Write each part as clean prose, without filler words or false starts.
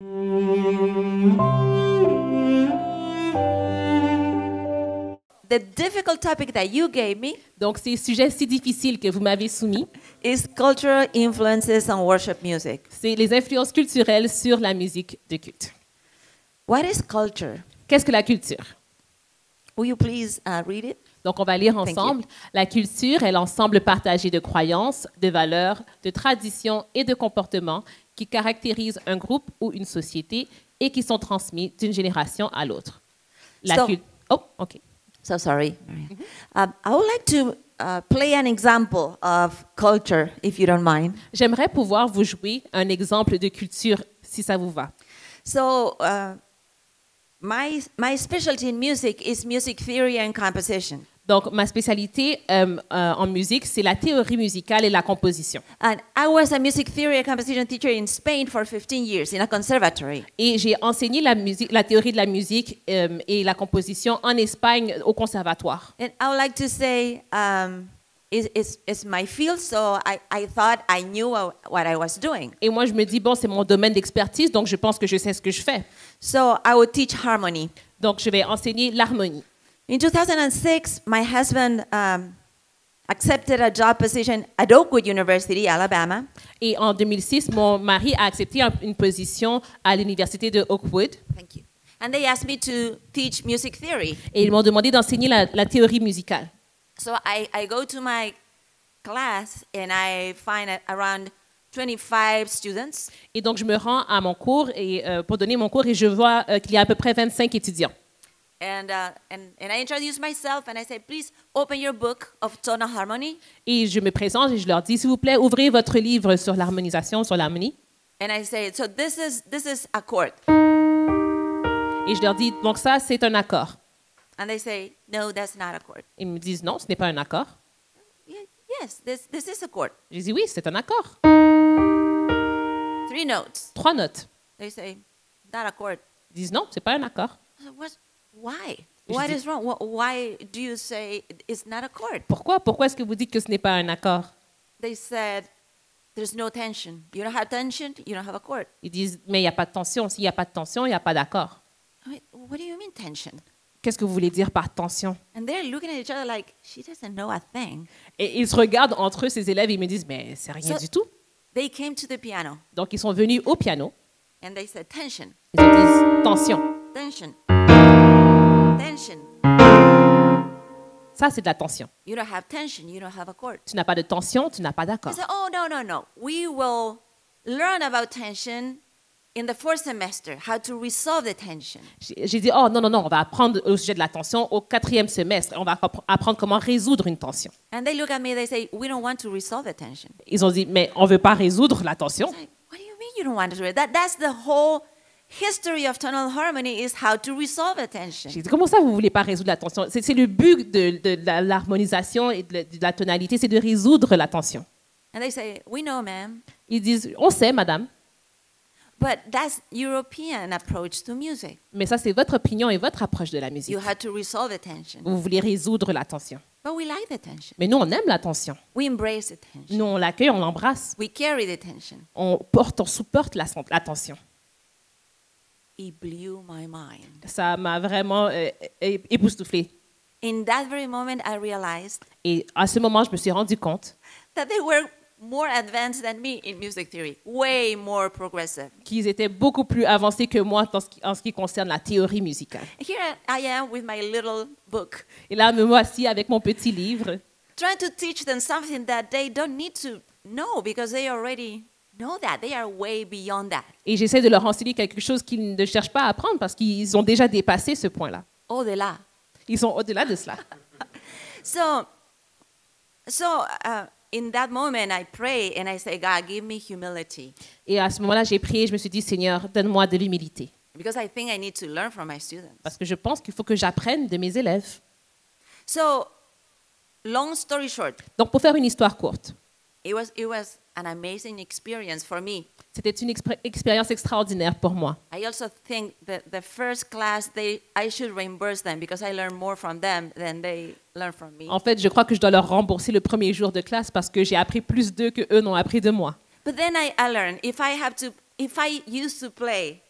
The difficult topic that you gave me Donc, ces sujets si difficiles que vous m'avez soumis, is cultural influences on worship music. c'est les influences culturelles sur la musique de culte. What is culture? Qu'est-ce que la culture? Will you please read it? Donc, on va lire Thank ensemble. La culture est l'ensemble partagé de croyances, de valeurs, de traditions et de comportements qui caractérisent un groupe ou une société et qui sont transmis d'une génération à l'autre. Oh, OK. So sorry. I would like to play an example of culture, if you don't mind. J'aimerais pouvoir vous jouer un exemple de culture, si ça vous va. So my specialty in music is music theory and composition. Donc, ma spécialité en musique, c'est la théorie musicale et la composition. And I was a music theory and composition teacher in Spain for 15 years in a conservatory. Et j'ai enseigné la théorie de la musique et la composition en Espagne au conservatoire. And I would like to say it's my field, so I thought I knew what I was doing. Et moi, je me dis, bon, c'est mon domaine d'expertise, donc je pense que je sais ce que je fais. So I would teach harmony. Donc, je vais enseigner l'harmonie. In 2006, my husband accepted a job position at Oakwood University, Alabama. Et en 2006, mon mari a accepté une position à l'université de Oakwood. Thank you. And they asked me to teach music theory. Et ils m'ont demandé d'enseigner la théorie musicale. So I go to my class and I find around 25 students. Et donc, je me rends à mon cours pour donner mon cours et je vois qu'il y a à peu près 25 étudiants. And I introduce myself and I say, please open your book of tonal harmony. Et je me présente et je leur dis, s'il vous plaît, ouvrez votre livre sur l'harmonisation, sur l'harmonie. And I say, so this is a chord. Et je leur dis, donc ça, c'est un accord. And they say, no, that's not a chord. Ils me disent, non, ce n'est pas un accord. Yes, this is a chord. Je dis, oui, c'est un accord. 3 notes. 3 notes. They say, not a chord. Ils disent, non, c'est pas un accord. I said, why? What is wrong? Why do you say it's not a chord? Pourquoi? Pourquoi est-ce que vous dites que ce n'est pas un accord? They said, there's no tension. You don't have tension, you don't have a chord. Ils disent, mais il n'y a pas de tension. S'il n'y a pas de tension, il n'y a pas d'accord. I mean, what do you mean tension? Qu'est-ce que vous voulez dire par tension? And they're looking at each other like, she doesn't know a thing. Et ils se regardent entre eux, ces élèves, et ils me disent, mais c'est rien du tout. They came to the piano Donc, ils sont venus au piano. and they said, tension, Ils ont dit, tension. tension, tension. Ça, c'est de la tension. You don't have tension, you don't have a chord. Tu n'as pas de tension, tu n'as pas They d'accord. said, oh, no. We will learn about tension in the 4th semester, how to resolve the tension. J'ai dit, oh non, on va apprendre au sujet de la tension au 4e semestre. On va apprendre comment résoudre une tension. And they look at me, they say, we don't want to resolve the tension. Ils ont dit, mais on ne veut pas résoudre la tension. I was like, what do you mean you don't want to resolve that? That's the whole history of tonal harmony is how to resolve a tension. J'ai dit, comment ça, vous ne voulez pas résoudre la tension? C'est le but de l'harmonisation et de la tonalité, c'est de résoudre la tension. And they say, we know, ma'am, Ils disent, on sait, madame, but that's European approach to music. mais ça, c'est votre opinion et votre approche de la musique. You have to resolve the tension. Vous voulez résoudre la tension. But we like the tension. Mais nous, on aime la tension. We embrace the tension. Nous, on l'accueille, on l'embrasse. We carry the tension. On supporte la tension. It blew my mind. Ça m'a vraiment époustouflée. In that very moment, I realized Et à ce moment, je me suis rendu compte that they were more advanced than me in music theory, way more progressive. qu'ils étaient beaucoup plus avancés que moi en ce qui concerne la théorie musicale. Here I am with my little book, Et là, me voici avec mon petit livre, trying to teach them something that they don't need to know because they already know that. They are way beyond that. et j'essaie de leur enseigner quelque chose qu'ils ne cherchent pas à apprendre parce qu'ils ont déjà dépassé ce point-là. Au-delà. Ils sont au-delà de cela. So in that moment, I pray and I say, God, give me humility. Et à ce moment-là, j'ai prié, je me suis dit, Seigneur, donne-moi de l'humilité. Because I think I need to learn from my students. Parce que je pense qu'il faut que j'apprenne de mes élèves. So, long story short, Donc, pour faire une histoire courte, it was an amazing experience for me. c'était une expérience extraordinaire pour moi. I also think that the first class, I should reimburse them because I learned more from them than they learned from me. En fait, je crois que je dois leur rembourser le premier jour de classe parce que j'ai appris plus d'eux que eux n'ont appris de moi. But then I learned if I used to play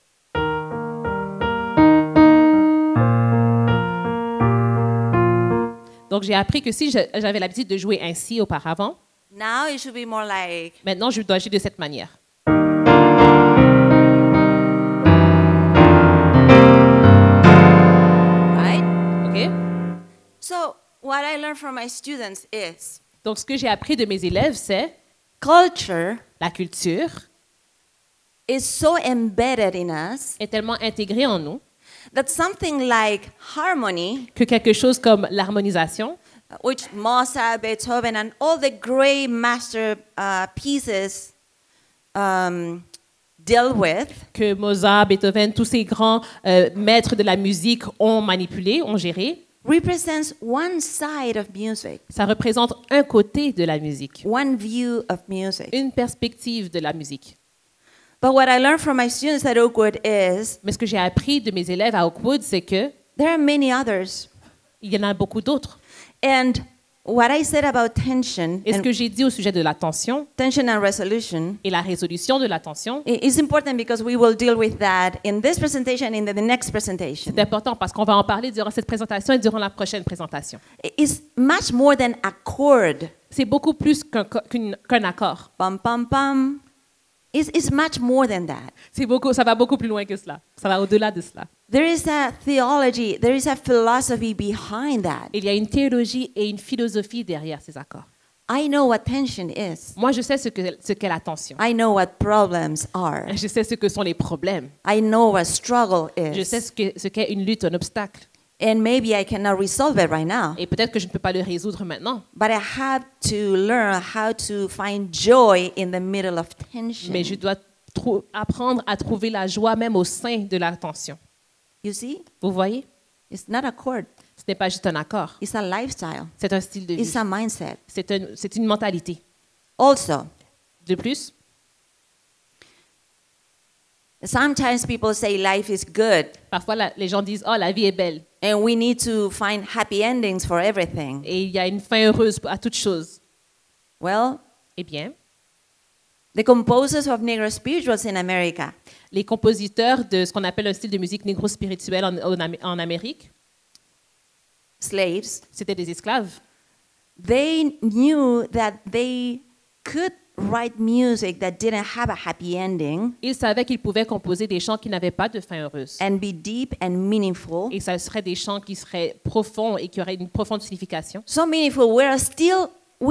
Donc, j'ai appris que si j'avais l'habitude de jouer ainsi auparavant, now it should be more like, maintenant, je dois agir de cette manière. right? OK? So what I learned from my students is Donc, ce que j'ai appris de mes élèves, c'est culture la culture is so embedded in us est tellement intégrée en nous that something like harmony, que quelque chose comme l'harmonisation, which Mozart, Beethoven, and all the great master pieces deal with, que Mozart, Beethoven, tous ces grands maîtres de la musique ont manipulé, ont géré, represents one side of music, ça représente un côté de la musique, one view of music. une perspective de la musique. But what I learned from my students at Oakwood is Mais ce que j'ai appris de mes élèves à Oakwood, c'est que there are many others. il y en a beaucoup d'autres. And what I said about tension Et ce que j'ai dit au sujet de la tension and resolution et la résolution de la tension, is important because we will deal with that in this presentation and in the next presentation. c'est important parce qu'on va en parler durant cette présentation et durant la prochaine présentation. It's much more than a chord. C'est beaucoup plus qu'un accord. Pam, pam, pam. It's much more than that. Ça va beaucoup plus loin que cela. Ça va au-delà de cela. There is a theology, there is a philosophy behind that. Il y a une théologie et une philosophie derrière ces accords. I know what tension is. Moi, je sais ce qu'est la tension. I know what problems are. Je sais ce que sont les problèmes. I know what struggle Je sais is. ce qu'est une lutte, un obstacle. And maybe I cannot resolve it right now. Et peut-être que je ne peux pas le résoudre maintenant. But I have to learn how to find joy in the middle of tension. Mais je dois apprendre à trouver la joie même au sein de la tension. You see? Vous voyez? It's not a chord. Ce n'est pas juste un accord. It's a lifestyle. C'est un style de It's vie. a mindset. C'est une mentalité. Also, De plus, sometimes people say life is good parfois les gens disent « Oh, la vie est belle and we need to find happy endings for everything. » et il y a une fin heureuse à toute chose. Well, Eh bien, the composers of Negro spirituals in America, les compositeurs de ce qu'on appelle un style de musique négro-spirituel en Amérique, slaves, c'était des esclaves. they knew that they could write music that didn't have a happy ending Ils savaient qu'ils pouvaient composer des chants qui n'avaient pas de fin heureuse. and be deep and meaningful. Et ça serait des chants qui seraient profonds et qui auraient une profonde signification. So meaningful, we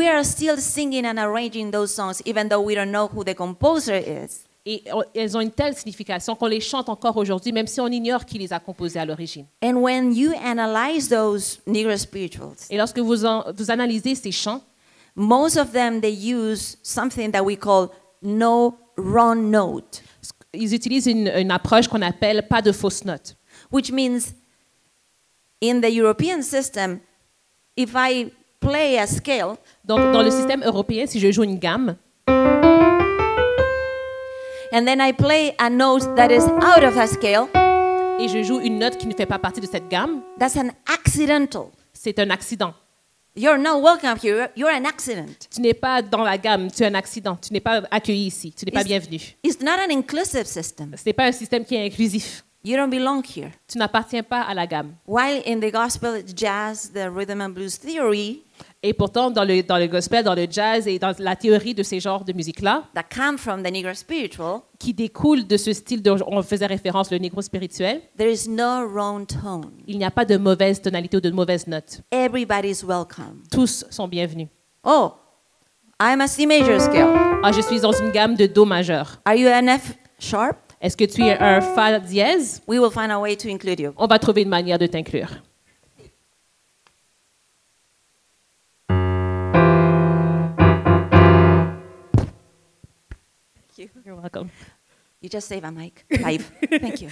are still singing and arranging those songs even though we don't know who the composer is. Et elles ont une telle signification qu'on les chante encore aujourd'hui, même si on ignore qui les a composées à l'origine. And when you analyze those Negro spirituals, Et lorsque vous analysez ces chants, most of them, they use something that we call no wrong note, ils utilisent une approche qu'on appelle pas de fausses notes. which means in the European system, if I play a scale, Donc, dans le système européen, si je joue une gamme and then I play a note that is out of a scale, et je joue une note qui ne fait pas partie de cette gamme, that's an accidental. c'est un accident. You're not welcome here, you're an accident. Tu n'es pas dans la gamme, tu es un accident. Tu n'es pas accueilli ici, tu n'es pas Is- bienvenu. It's not an inclusive system. Ce n'est pas un système qui est inclusif. You don't belong here. Tu n'appartiens pas à la gamme. While in the gospel, jazz, the rhythm and blues theory Et pourtant, dans le gospel, dans le jazz et dans la théorie de ces genres de musique-là, that come from the Negro spiritual, qui découle de ce style dont on faisait référence, le négro spirituel, there is no wrong tone. il n'y a pas de mauvaise tonalité ou de mauvaise note. Everybody's welcome. Tous sont bienvenus. Oh, I'm a C major scale. Ah, je suis dans une gamme de Do majeur. Are you an F sharp? Est-ce que tu es un Fa dièse? We will find a way to include you. On va trouver une manière de t'inclure. You're welcome. You just save a mic. Live. Thank you.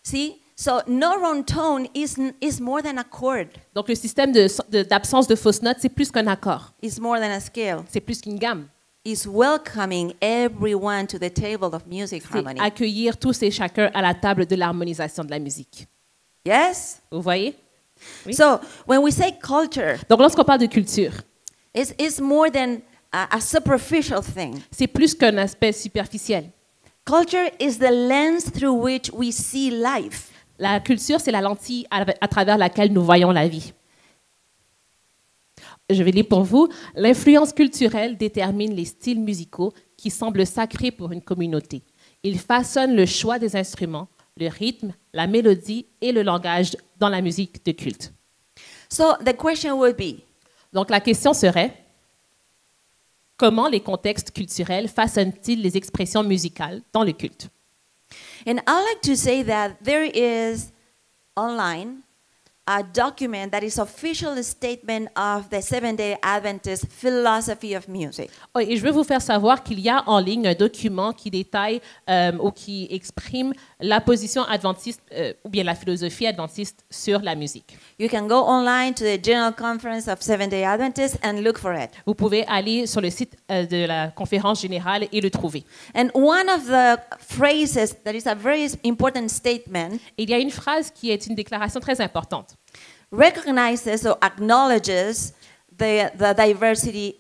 See, so no wrong tone is more than a chord. Donc, le système d'absence de fausses notes, c'est plus qu'un accord. It's more than a scale. C'est plus qu'une gamme. It's welcoming everyone to the table of music C'est harmony. accueillir tous et chacun à la table de l'harmonisation de la musique. Yes? Vous voyez? Oui. So when we say culture, Donc, lorsqu'on parle de culture, it's more than a superficial thing. c'est plus qu'un aspect superficiel. Culture is the lens through which we see life. La culture, c'est la lentille à travers laquelle nous voyons la vie. Je vais lire pour vous. L'influence culturelle détermine les styles musicaux qui semblent sacrés pour une communauté. Il façonne le choix des instruments, le rythme, la mélodie et le langage dans la musique de culte. So the question would be, Donc la question serait, comment les contextes culturels façonnent-ils les expressions musicales dans le culte? and I'd like to say that there is online a document that is official statement of the Seventh-day Adventist philosophy of music. Oh, et je veux vous faire savoir qu'il y a en ligne un document qui détaille ou qui exprime la position adventiste ou bien la philosophie adventiste sur la musique. You can go online to the General Conference of Seventh-day Adventists and look for it. Vous pouvez aller sur le site de la conférence générale et le trouver. And one of the phrases that is a very important statement Il y a une phrase qui est une déclaration très importante. recognizes or acknowledges the diversity,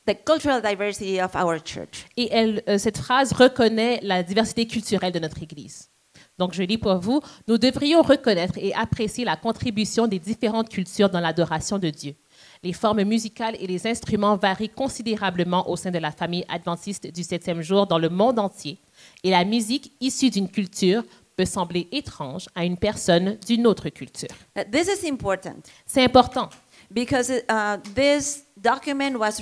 the cultural diversity of our church. Et cette phrase reconnaît la diversité culturelle de notre Église. Donc, je lis pour vous. Nous devrions reconnaître et apprécier la contribution des différentes cultures dans l'adoration de Dieu. Les formes musicales et les instruments varient considérablement au sein de la famille adventiste du 7e jour dans le monde entier. Et la musique issue d'une culture peut sembler étrange à une personne d'une autre culture. This is important C'est important because this document was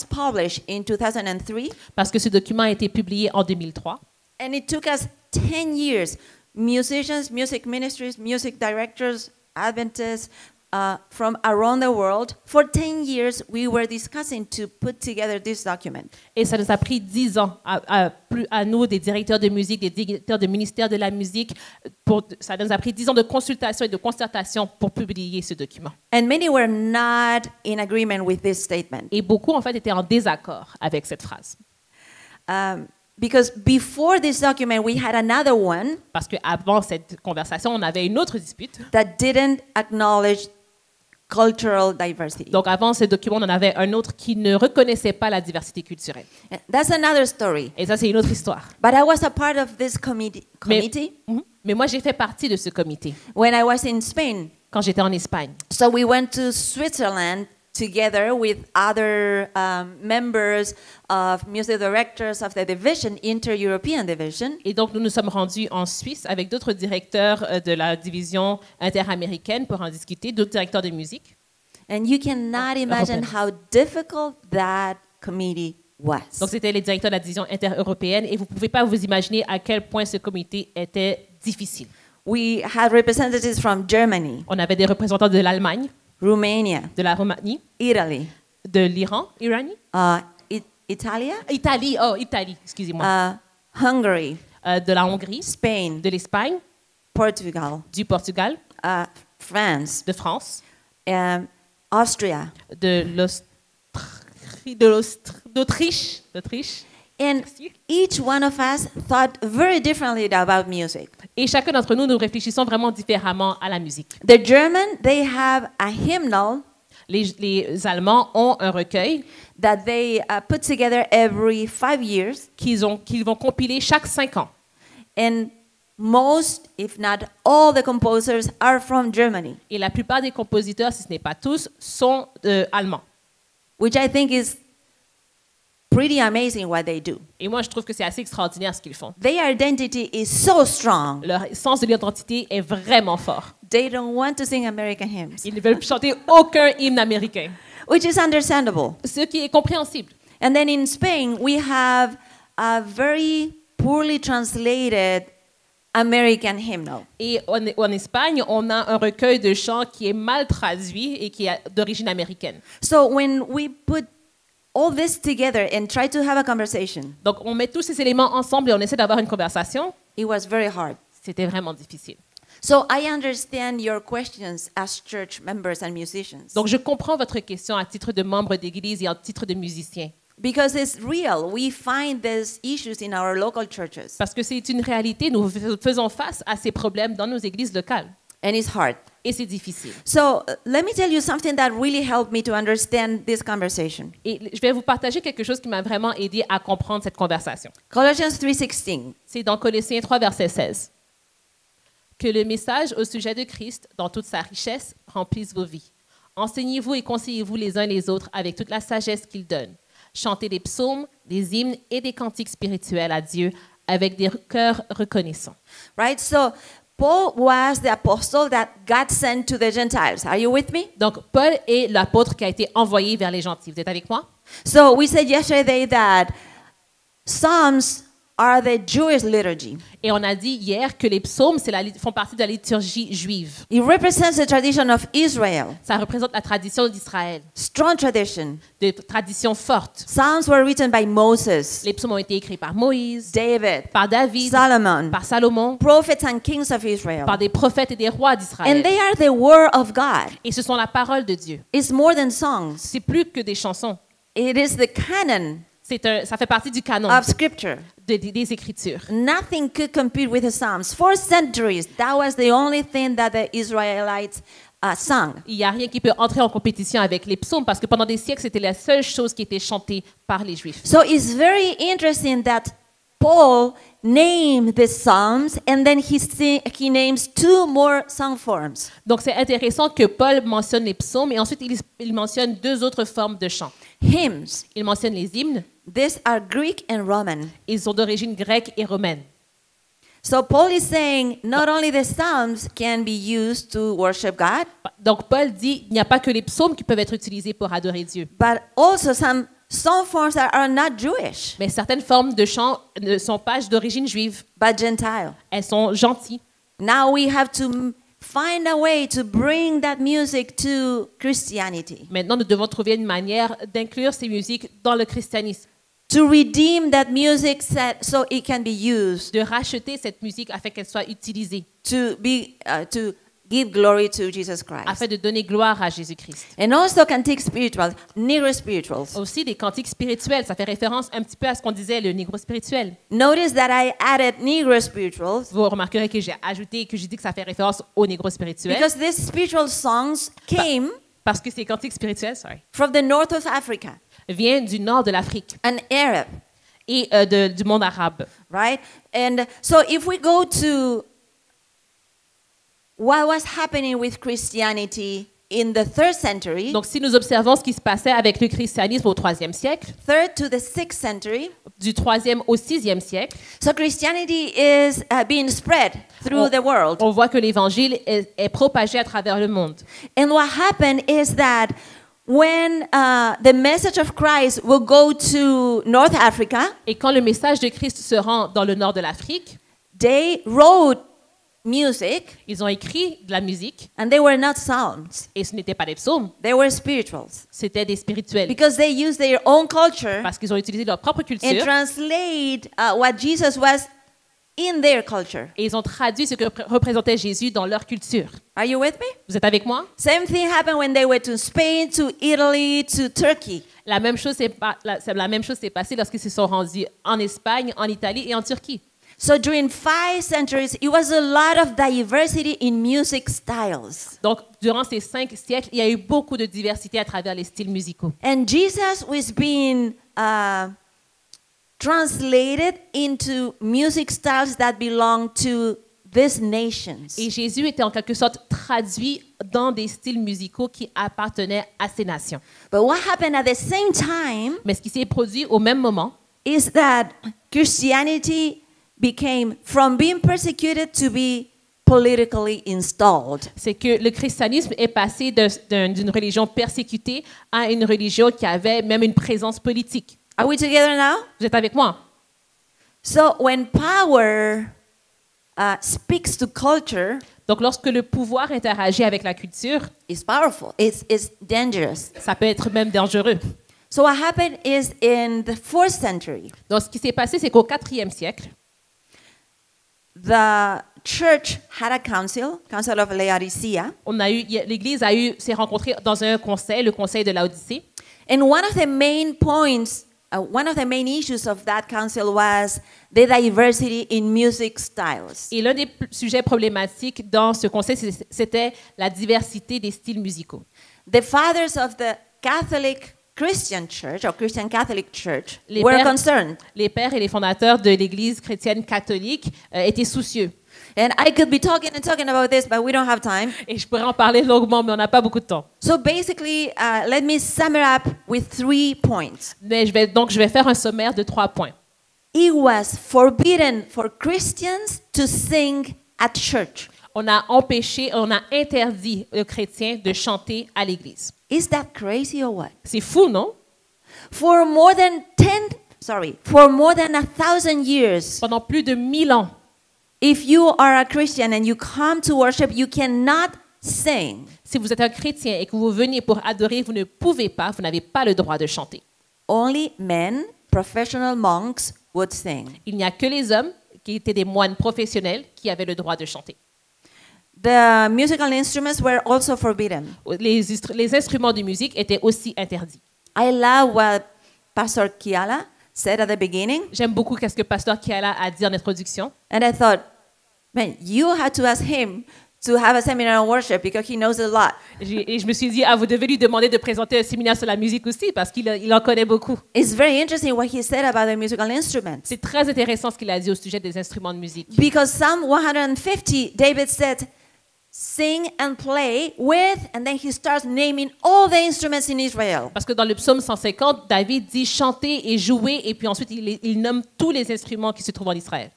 published in 2003, parce que ce document a été publié en 2003. and it took us 10 years. Musicians, music ministries, music directors, Adventists from around the world. For 10 years, we were discussing to put together this document. Et ça nous a pris 10 ans à nous, des directeurs de musique, des directeurs de ministère de la musique. Ça nous a pris 10 ans de consultation et de concertation pour publier ce document. And many were not in agreement with this statement. Et beaucoup, en fait, étaient en désaccord avec cette phrase. Because before this document, we had another one Parce qu'avant cette conversation, on avait une autre dispute. that didn't acknowledge cultural diversity. Donc, avant ce document, on en avait un autre qui ne reconnaissait pas la diversité culturelle. That's another story. Et ça, c'est une autre histoire. But I was a part of this committee Mais moi, j'ai fait partie de ce comité when I was in Spain. quand j'étais en Espagne. So we went to Switzerland together with other members of music directors of the division, Inter-European Division. Et donc, nous nous sommes rendus en Suisse avec d'autres directeurs de la division interaméricaine pour en discuter, d'autres directeurs de musique. And you cannot imagine how difficult that committee was. Donc, c'était les directeurs de la division intereuropéenne et vous ne pouvez pas vous imaginer à quel point ce comité était difficile. We had representatives from Germany, On avait des représentants de l'Allemagne, Romania, de la Roumanie, Italy, de l'Iran, Italia, Italie, excusez-moi, Hungary, de la Hongrie, Spain, de l'Espagne, Portugal, du Portugal, France, de France, Austria. d'Autriche. And each one of us thought very differently about music. Et chacun d'entre nous, nous réfléchissons vraiment différemment à la musique. The German, they have a hymnal Les Allemands ont un recueil that they put together every 5 years. qu'ils vont compiler chaque 5 ans. And most, if not all, the composers are from Germany, Et la plupart des compositeurs, si ce n'est pas tous, sont allemands. which I think is pretty amazing what they do. Et moi, je trouve que c'est assez extraordinaire ce qu'ils font. Their identity is so strong. Leur sens de l'identité est vraiment fort. They don't want to sing American hymns, Ils ne veulent chanter aucun hymne américain, which is understandable. ce qui est compréhensible. And then in Spain, we have a very poorly translated American hymnal. Et en Espagne, on a un recueil de chants qui est mal traduit et qui est d'origine américaine. So when we put all this together and try to have a conversation, Donc, on met tous ces éléments ensemble et on essaie d'avoir une conversation. it was very hard. C'était vraiment difficile. So I understand your questions as church members and musicians. Donc, je comprends votre question à titre de membre d'église et à titre de musicien. Because it's real. We find these issues in our local churches. Parce que c'est une réalité, nous faisons face à ces problèmes dans nos églises locales. And it's hard. Et c'est difficile. So let me tell you something that really helped me to understand this conversation. Et je vais vous partager quelque chose qui m'a vraiment aidé à comprendre cette conversation. Colossians 3:16. C'est dans Colossiens 3, verset 16. Que le message au sujet de Christ, dans toute sa richesse, remplisse vos vies, Enseignez-vous et conseillez-vous les uns les autres avec toute la sagesse qu'il donne. Chantez des psaumes, des hymnes et des cantiques spirituels à Dieu avec des cœurs reconnaissants. Right? So Paul was the apostle that God sent to the Gentiles. Are you with me? Donc, Paul est l'apôtre qui a été envoyé vers les gentils. Vous êtes avec moi? So we said yesterday that Psalms are the Jewish liturgy. Et on a dit hier que les psaumes font partie de la liturgie juive. It represents the tradition of Israel, Ça représente la tradition d'Israël, strong tradition. de tradition forte. Psalms were written by Moses, Les psaumes ont été écrits par Moïse, David, par David, Solomon, par Salomon, prophets and kings of Israel. par des prophètes et des rois And d'Israël. they are the word of God. Et ce sont la parole de Dieu. It's more than songs. C'est plus que des chansons. It is the canon Ça fait partie du canon of Scripture. des Écritures. Nothing could compete with the Psalms. For centuries, that was the only thing that the Israelites sung. Il n'y a rien qui peut entrer en compétition avec les psaumes parce que pendant des siècles, c'était la seule chose qui était chantée par les Juifs. So it's very interesting that Paul named the Psalms and then he names two more song forms. Donc, c'est intéressant que Paul mentionne les psaumes et ensuite il mentionne deux autres formes de chant. Hymns. Il mentionne les hymnes. These are Greek and Roman. Ils sont d'origine grecque et romaine. So Paul is saying not only the Psalms can be used to worship God, Donc, Paul dit il n'y a pas que les psaumes qui peuvent être utilisés pour adorer Dieu. but also some song forms that are not Jewish, Mais certaines formes de chant ne sont pas d'origine juive. but Gentile. Elles sont gentilles. Now we have to find a way to bring that music to Christianity, Maintenant, nous devons trouver une manière d'inclure ces musiques dans le christianisme, to redeem that music set so it can be used de racheter cette musique afin qu'elle soit utilisée, to give glory to Jesus Christ. afin de donner gloire à Jésus-Christ. And also cantique spirituals, Negro spirituals. Aussi des cantiques spirituels, ça fait référence un petit peu à ce qu'on disait, le négro spirituel. Notice that I added Negro spirituals Vous remarquerez que j'ai ajouté, que j'ai dit que ça fait référence au négro spirituel, because these spiritual songs came parce que ces cantiques spirituels, from the north of Africa, viennent du nord de l'Afrique an Arab, et du monde arabe. right? And so if we go to what was happening with Christianity in the 3rd century, Donc, si nous observons ce qui se passait avec le christianisme au 3e siècle, 3rd to the 6th century, du 3e au 6e siècle, so Christianity is being spread through the world. on voit que l'évangile est propagé à travers le monde. And what happened is that when the message of Christ will go to North Africa, Et quand le message de Christ se rend dans le nord de l'Afrique, they wrote music, ils ont écrit de la musique and they were not psalms. et ce n'était pas des psaumes, They were spirituals. c'était des spirituels Because they used their own culture parce qu'ils ont utilisé leur propre and culture translate what Jesus was in their culture. et ils ont traduit ce que représentait Jésus dans leur culture. Are you with me? Vous êtes avec moi? Same thing happened when they went to Spain, to Italy, to Turkey. La même chose s'est passée lorsqu'ils se sont rendus en Espagne, en Italie et en Turquie. So during 5 centuries, it was a lot of diversity in music styles. Donc, durant ces 5 siècles, il y a eu beaucoup de diversité à travers les styles musicaux. And Jesus was being translated into music styles that belong to these nations. Et Jésus était en quelque sorte traduit dans des styles musicaux qui appartenaient à ces nations. But what happened at the same time Mais ce qui s'est produit au même moment, is that Christianity became from being persecuted to be politically installed. c'est que le christianisme est passé d'une religion persécutée à une religion qui avait même une présence politique. Are we together now? Vous êtes avec moi? So when power speaks to culture, Donc, lorsque le pouvoir interagit avec la culture, it's powerful. It's dangerous. ça peut être même dangereux. So what happened is in the 4th century, Donc, ce qui s'est passé, c'est qu'au 4e siècle, the church had a council of Laodicea, l'Église s'est rencontrée dans un conseil, le conseil de Laodicée. and one of the main points, one of the main issues of that council was the diversity in music styles. Et l'un des sujets problématiques dans ce conseil, c'était la diversité des styles musicaux. The fathers of the Catholic Christian Church or Christian Catholic Church Les were pères- concerned Les pères et les fondateurs de l'Église chrétienne catholique étaient soucieux And I could be talking and talking about this, but we don't have time. Et je pourrais en parler longuement, mais on n'a pas beaucoup de temps. So basically, let me sum it up with 3 points. Mais je vais faire un sommaire de 3 points. It was forbidden for Christians to sing at church. On a interdit aux chrétiens de chanter à l'église. Is that crazy or what? C'est fou, non? For more than 1,000 years, Pendant plus de 1000 ans, if you are a Christian and you come to worship, you cannot sing. si vous êtes un chrétien et que vous venez pour adorer, vous ne pouvez pas, vous n'avez pas le droit de chanter. Only men, professional monks, would sing. Il n'y a que les hommes qui étaient des moines professionnels qui avaient le droit de chanter. The musical instruments were also forbidden. Les instruments de musique étaient aussi interdits. I love what Pastor Kiala said at the beginning. J'aime beaucoup ce que Pasteur Kiala a dit en introduction. And I thought, man, you had to ask him to have a seminar on worship because he knows a lot. Et je me suis dit, vous devez lui demander de présenter un séminaire sur la musique aussi parce qu'il en connaît beaucoup. It's very interesting what he said about the musical instruments. C'est très intéressant ce qu'il a dit au sujet des instruments de musique. Because Psalm 150, David said, sing and play with, and then he starts naming all the instruments in Israel. Parce que dans le psaume 150, David dit chanter et jouer, et puis ensuite il nomme tous les instruments qui se trouvent en Israël.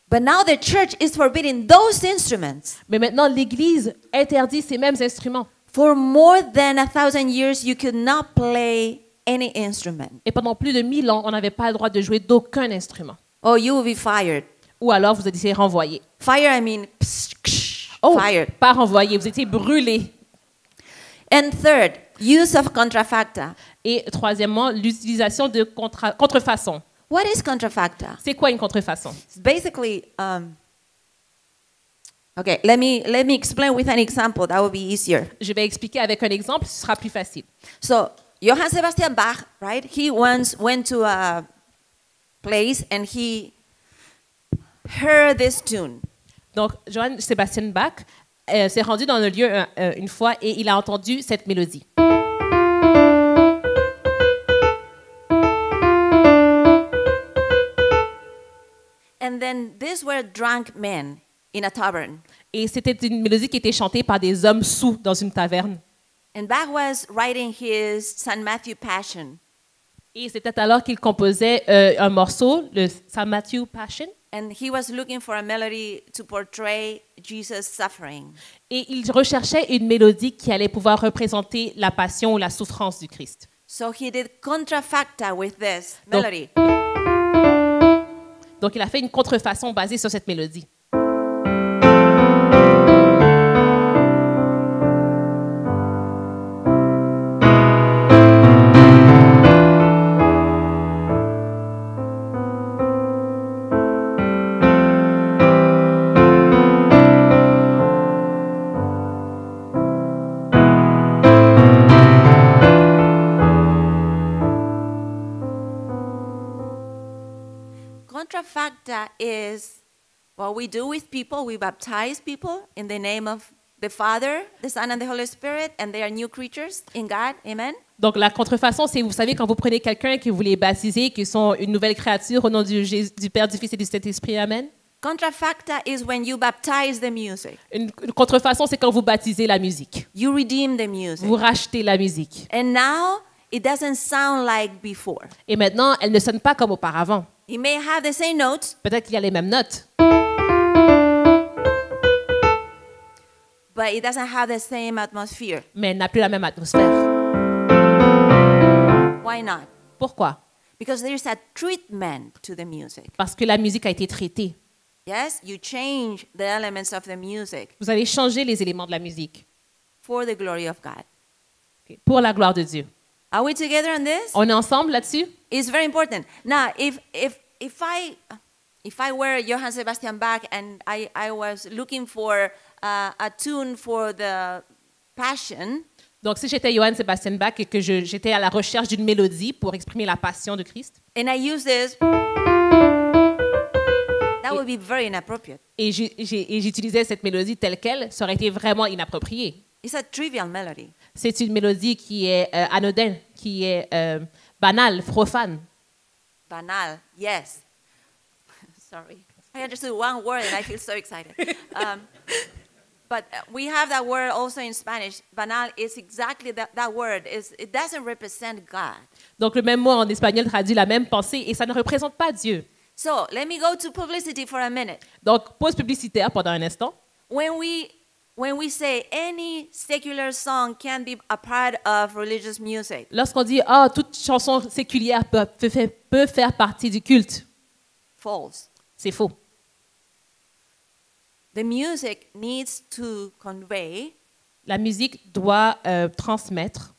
But now the church is forbidding those instruments. Mais maintenant, l'Église interdit ces mêmes instruments. For more than 1,000 years, you could not play any instrument. Et pendant plus de 1000 ans, on n'avait pas le droit de jouer d'aucun instrument. Oh, you will be fired. Ou alors, vous étiez renvoyé. Fire, I mean, fired. Pas renvoyé, vous étiez brûlé. And third, use of contrafacta. Et troisièmement, l'utilisation de contrefaçon. What is contrafacta? C'est quoi une contrefaçon? It's basically, okay, let me explain with an example. That would be easier. Je vais expliquer avec un exemple, ce sera plus facile. So, Johann Sebastian Bach, right? He once went to a place and he heard this tune. Donc, Johann Sebastian Bach s'est rendu dans un lieu une fois et il a entendu cette mélodie. And then these were drunk men in a tavern. Et c'était une mélodie qui était chantée par des hommes saouls dans une taverne. And Bach was writing his St. Matthew Passion. Et c'était alors qu'il composait un morceau, le St. Matthew Passion. And he was looking for a melody to portray Jesus' suffering. Et il recherchait une mélodie qui allait pouvoir représenter la passion ou la souffrance du Christ. So he did contrafacta with this melody. Donc, il a fait une contrefaçon basée sur cette mélodie. Contrafacta is what we do with people. We baptize people in the name of the Father, the Son, and the Holy Spirit, and they are new creatures in God. Amen. Donc, la contrefaçon, c'est, vous savez, quand vous prenez quelqu'un que vous les baptisez, qu'ils sont une nouvelle créature au nom du Père, du Fils et du Saint-Esprit. Amen. Contrafacta is when you baptize the music. Une contrefaçon, c'est quand vous baptisez la musique. You redeem the music. Vous rachetez la musique. And now it doesn't sound like before. Et maintenant, elle ne sonne pas comme auparavant. It may have the same notes, Peut-être qu'il y a les mêmes notes, but it doesn't have the same atmosphere. mais elle n'a plus la même atmosphère. Why not? Pourquoi? Because there is a treatment to the music. Parce que la musique a été traitée. Yes, you change the elements of the music Vous avez changé les éléments de la musique for the glory of God. pour la gloire de Dieu. Are we together on this? On est ensemble là-dessus? It's very important. Now, if I were Johann Sebastian Bach and I was looking for a tune for the Passion, Donc, si j'étais Johann Sebastian Bach et que j'étais à la recherche d'une mélodie pour exprimer la passion de Christ, and I use this, that would be very inappropriate. et j'utilisais cette mélodie telle qu'elle, ça aurait été vraiment inapproprié. It's a trivial melody. C'est une mélodie qui est anodine, qui est banale, profane. Banal, yes. Sorry. I understood one word and I feel so excited. But we have that word also in Spanish. Banal is exactly that word. It doesn't represent God. Donc le même mot en espagnol traduit la même pensée et ça ne représente pas Dieu. So let me go to publicity for a minute. Donc pause publicitaire pendant un instant. When we say any secular song can be a part of religious music, Lorsqu'on dit toute chanson séculière peut faire partie du culte, false. c'est faux. The music needs to convey La musique doit transmettre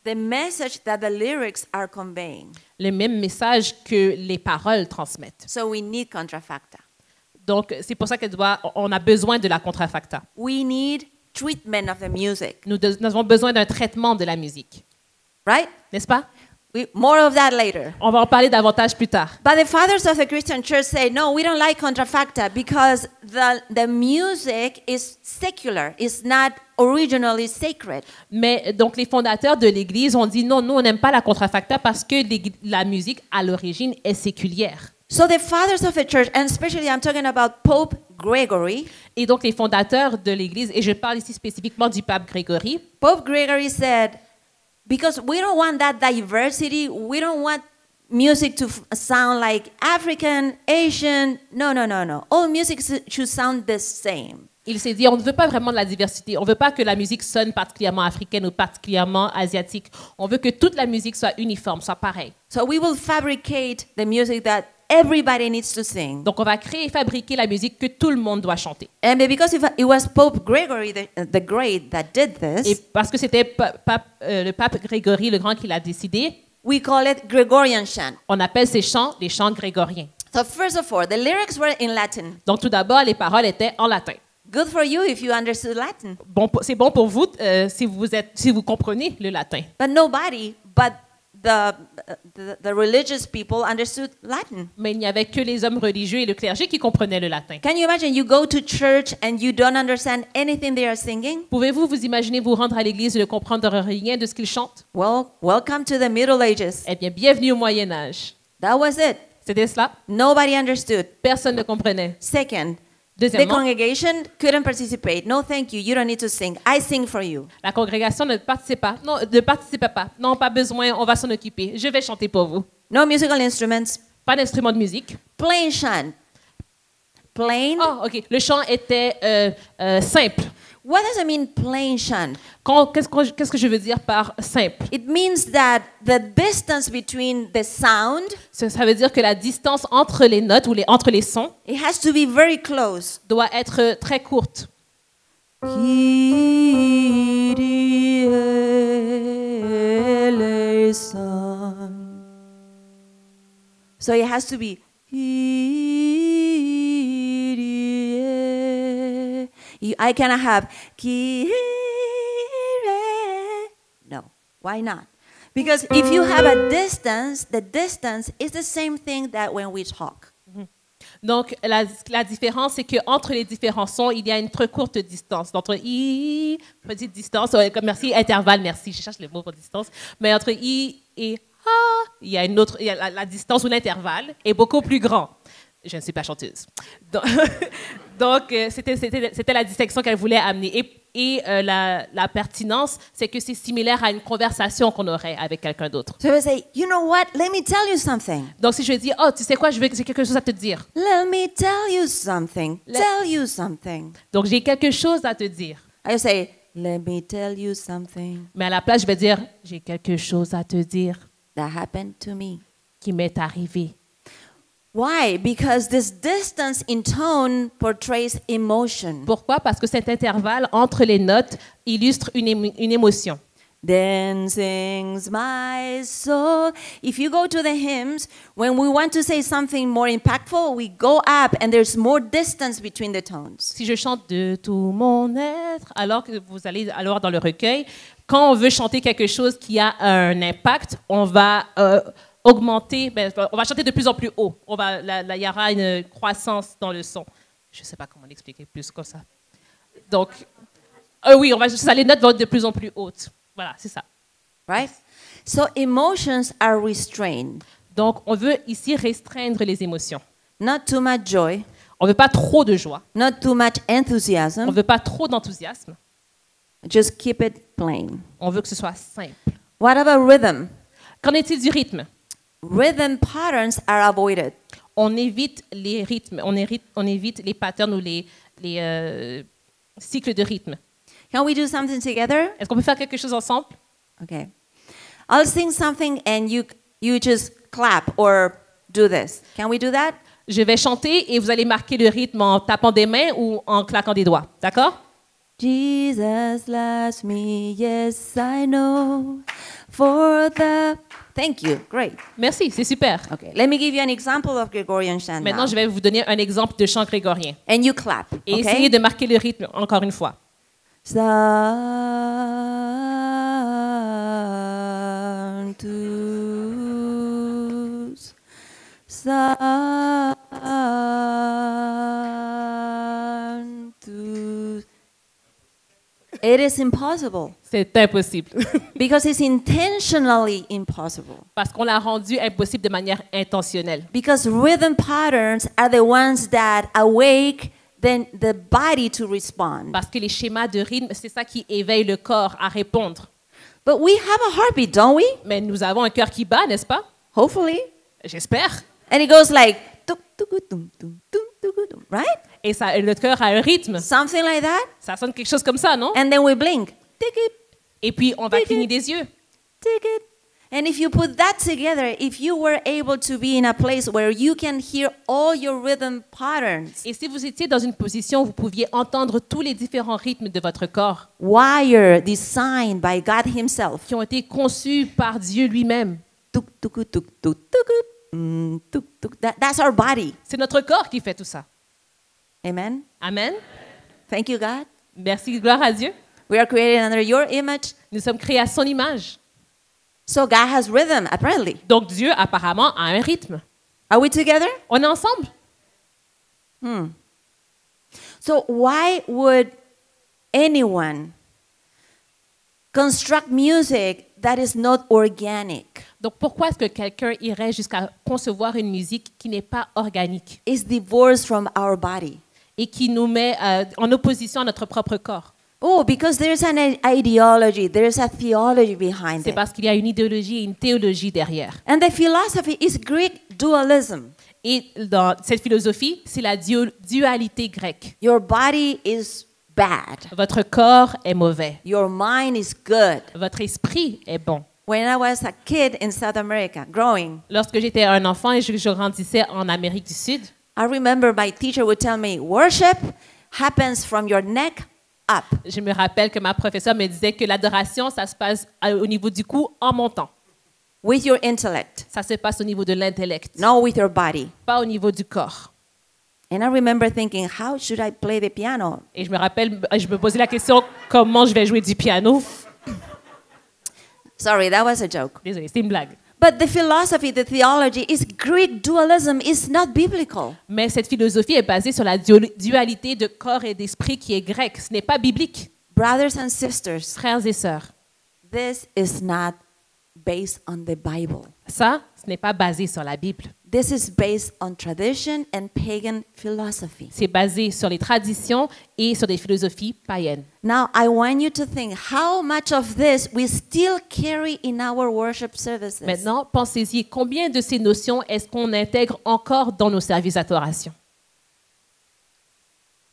the message that the lyrics are conveying. le même message que les paroles transmettent. So we need contrafacta. Donc c'est pour ça on a besoin de la contrafacta. We need treatment of the music, Nous avons besoin d'un traitement de la musique, right? n'est-ce pas? More of that later. On va en parler davantage plus tard. But the fathers of the Christian church say, no, we don't like contrafacta because the music is secular. It's not originally sacred. Mais donc les fondateurs de l'Église ont dit non, nous on n'aime pas la contrafacta parce que la musique à l'origine est séculière. So the fathers of the church, and especially I'm talking about Pope Gregory. Et donc les fondateurs de l'Église, et je parle ici spécifiquement du pape Grégory, Pope Gregory said, because we don't want that diversity, we don't want music to sound like African, Asian. No. All music should sound the same. il s'est dit on ne veut pas vraiment de la diversité, on ne veut pas que la musique sonne particulièrement africaine ou particulièrement asiatique, on veut que toute la musique soit uniforme, soit pareille. So we will fabricate the music that everybody needs to sing. Donc on va créer et fabriquer la musique que tout le monde doit chanter. And because it was Pope Gregory the Great that did Et this, parce que c'était le pape Grégory le Grand qui l'a décidé, we call it Gregorian chant. on appelle ces chants les chants grégoriens. So first of all, the lyrics were in Latin. Donc tout d'abord, les paroles étaient en latin. Good for you if you understood Latin. C'est bon pour vous si vous comprenez le latin. But nobody but the religious people understood Latin. Mais il n'y avait que les hommes religieux et le clergé qui comprenaient le latin. Can you imagine you go to church and you don't understand anything they are singing? Pouvez-vous vous imaginer vous rendre à l'église et ne comprendre rien de ce qu'ils chantent? Well, welcome to the Middle Ages. Eh bien, bienvenue au Moyen Âge. That was it. C'était cela. Nobody understood. Personne ne comprenait. Second, the Deuxièmement, congregation couldn't participate. No, thank you. You don't need to sing. I sing for you. la congrégation ne participait pas. Non, ne participait pas. Non, pas besoin, on va s'en occuper. Je vais chanter pour vous. No musical instruments. Pas d'instrument de musique. Plain chant. Plain. Oh, ok. Le chant était simple. What does it mean, plain chant? Qu'est-ce que je veux dire par simple? It means that the distance between the sound, Ça veut dire que la distance entre les notes ou entre les sons it has to be very close. doit être très courte. Kyrie eleison. So it has to be Kyrie. I cannot have Kyrie. No, why not? Because if you have a distance, the distance is the same thing that when we talk. Donc, la différence, c'est qu'entre les différents sons, il y a une très courte distance. Entre I, petite distance, comme merci, intervalle, merci, je cherche le mot pour distance, mais entre I et A, il y a une autre, la distance ou l'intervalle est beaucoup plus grand. Je ne suis pas chanteuse. Donc, c'était la distinction qu'elle voulait amener. Et la pertinence, c'est que c'est similaire à une conversation qu'on aurait avec quelqu'un d'autre. So we say, you know what? Let me tell you something. Donc, si je dis, oh, tu sais quoi, j'ai quelque chose à te dire. Let me tell you something. Tell you something. Donc, j'ai quelque chose à te dire. I say, let me tell you something Mais à la place, je vais dire, j'ai quelque chose à te dire that happened to me. qui m'est arrivé. Why? Because this distance in tone portrays emotion. Pourquoi? Parce que cet intervalle entre les notes illustre une émotion. Then sings my soul. If you go to the hymns, when we want to say something more impactful, we go up and there's more distance between the tones. Si je chante de tout mon être, alors que vous allez alors dans le recueil, quand on veut chanter quelque chose qui a un impact, on va augmenter, on va chanter de plus en plus haut. Il y aura une croissance dans le son. Je ne sais pas comment l'expliquer plus comme ça. Donc, oui, les notes vont être de plus en plus hautes. Voilà, c'est ça. Right? So emotions are restrained. Donc, on veut ici restreindre les émotions. Not too much joy, On ne veut pas trop de joie. not too much On ne enthusiasm. veut pas trop d'enthousiasme. Just keep it plain. On veut que ce soit simple. What about rhythm? Qu'en est-il du rythme? Rhythm patterns are avoided. On évite les rythmes, on évite les patterns ou les cycles de rythme. Can we do something together? Est-ce qu'on peut faire quelque chose ensemble? Okay. I'll sing something and you just clap or do this. Can we do that? Je vais chanter et vous allez marquer le rythme en tapant des mains ou en claquant des doigts. D'accord? Jesus loves me, yes I know. For the Thank you. Great. Merci, c'est super. Okay. Let me give you an example of Gregorian chant Maintenant, now. je vais vous donner un exemple de chant grégorien. And you clap. Et Okay? essayez de marquer le rythme encore une fois. Sanctus, Sanctus. It is impossible C'est impossible. because it's intentionally impossible. Parce qu'on l'a rendu impossible de manière intentionnelle. Because rhythm patterns are the ones that awake then the body to respond. Parce que les schémas de rythme, c'est ça qui éveille le corps à répondre. But we have a heartbeat, don't we? Mais nous avons un cœur qui bat, n'est-ce pas? Hopefully. J'espère. And it goes like, tuk, tuk, tum, tum, tum, tuk, tum, right? Et ça, le cœur a un rythme. Something like that. Ça sonne quelque chose comme ça, non? And then we blink. Tick Et puis, on va Ticket. cligner des yeux. it. And if you put that together, if you were able to be in a place where you can hear all your rhythm patterns, Et si vous étiez dans une position où vous pouviez entendre tous les différents rythmes de votre corps wired, designed by God Himself. qui ont été conçus par Dieu lui-même, Tuk, tuk, tuk, tuk, tuk, tuk, tuk. That's our body. c'est notre corps qui fait tout ça. Amen. Amen. Thank you, God. Merci, gloire à Dieu. We are created under your image. Nous sommes créés à son image. So God has rhythm, apparently. Donc Dieu, apparemment, a un rythme. Are we together? On est ensemble. So why would anyone construct music that is not organic? Donc pourquoi est-ce que quelqu'un irait jusqu'à concevoir une musique qui n'est pas organique It's divorced from our body. et qui nous met en opposition à notre propre corps? Oh, because there's an ideology, there's a theology behind C'est it. parce qu'il y a une idéologie et une théologie derrière. And the philosophy is Greek dualism. Et dans cette philosophie, c'est la dualité grecque. Your body is bad. Votre corps est mauvais. Your mind is good. Votre esprit est bon. When I was a kid in South America, growing, Lorsque j'étais un enfant et je grandissais en Amérique du Sud, I remember my teacher would tell me, worship happens from your neck up. je me rappelle que ma professeure me disait que l'adoration, ça se passe au niveau du cou en montant. With your intellect, Ça se passe au niveau de l'intellect, not with your body. pas au niveau du corps. And I remember thinking, how should I play the piano? Et je me rappelle, je me posais la question, comment je vais jouer du piano? Sorry, that was a joke. Désolée, c'est une blague. But the philosophy, the theology is Greek dualism, is not biblical. Mais cette philosophie est basée sur la dualité de corps et d'esprit qui est grecque. Ce n'est pas biblique. Brothers and sisters, Frères et sœurs, this is not based on the Bible. ça, ce n'est pas basé sur la Bible. This is based on tradition and pagan philosophy. C'est basé sur les traditions et sur des philosophies païennes. Now, I want you to think how much of this we still carry in our worship services. Maintenant, pensez-y, combien de ces notions est-ce qu'on intègre encore dans nos services d'adoration?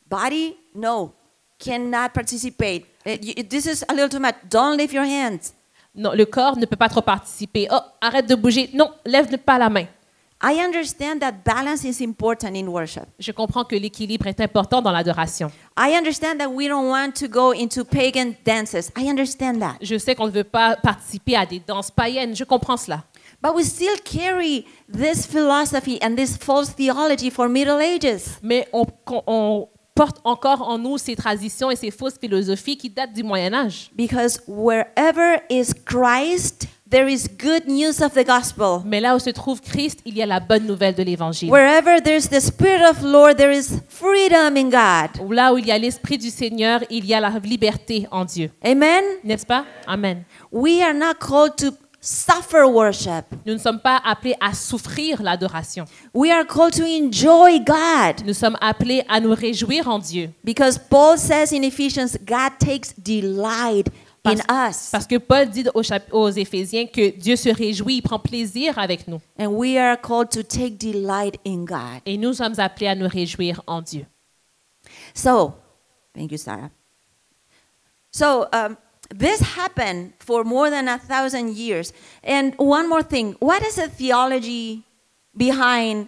Body, no, cannot participate. This is a little too much. Don't lift your hands. Non, le corps ne peut pas trop participer. Oh, arrête de bouger. Non, lève pas la main. I understand that balance is important in worship. Je comprends que l'équilibre est important dans l'adoration. I understand that we don't want to go into pagan dances. I understand that. Je sais qu'on ne veut pas participer à des danses païennes. Je comprends cela. But we still carry this philosophy and this false theology for Middle Ages. Mais on porte encore en nous ces traditions et ces fausses philosophies qui datent du Moyen Âge. Because wherever is Christ, there is good news of the gospel. Mais là où se trouve Christ, il y a la bonne nouvelle de l'Évangile. Wherever there's the Spirit of Lord, there is freedom in God. Là où il y a l'Esprit du Seigneur, il y a la liberté en Dieu. Amen? N'est-ce pas? Amen. We are not called to suffer worship. Nous ne sommes pas appelés à souffrir l'adoration. We are called to enjoy God. Nous sommes appelés à nous réjouir en Dieu. Because Paul says in Ephesians, God takes delight in us. Parce que Paul dit aux Éphésiens que Dieu se réjouit, il prend plaisir avec nous. And we are called to take delight in God. Et nous sommes appelés à nous réjouir en Dieu. So, thank you, Sarah. So, this happened for more than 1,000 years. And one more thing, what is the theology behind